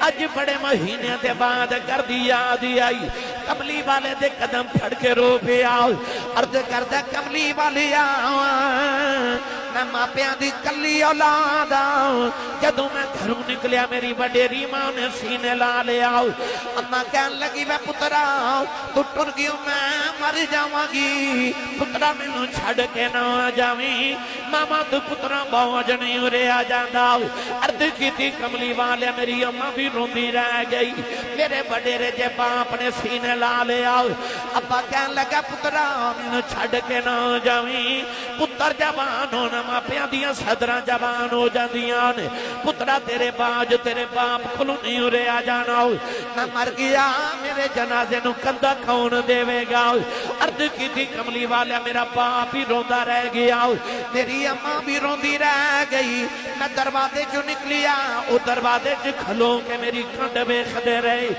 अज बड़े महीने के बाद कर दी याद आई कमली वाले दे कदम फड़ के रो पे आओ अर्ज करदा कमली वाले मैं मापिया दी कली औलाद जदों मैं घरों निकलिया मेरी वडेरी मां ने सीने ला लिया अम्मा कह लगी मैं पुत्रा तू टुर गई मैं मर जावांगी पुत्रा मैनू छड़ के ना जावी मामा तू पुत्रा बोझ नहीं उरे आ जांदा अर्ज की कमली वाले मेरी अम्मा भी रोंदी रह गई मेरे वडेरे जे बाप ने सीने ला लिया अब्बा कह लगा पुत्रा मैनू छड़ के ना जावी पुत्र जवान होना मापिया दियां सदरां जवान हो जांदियां ने पुत्रा तेरे बाज तेरे बाप कोलों नहीं उरे आ जाना मैं मर गया मेरे जनाजे नूं कंधा कौन देवेगा अर्ज की कमली वाले मेरा बाप ही रोंदा रह गया मेरी अम्मा भी रोंदी रह गई मैं दरवाजे चों निकलिया वो दरवाजे च खलो के मेरी खंड वेखदे रहे।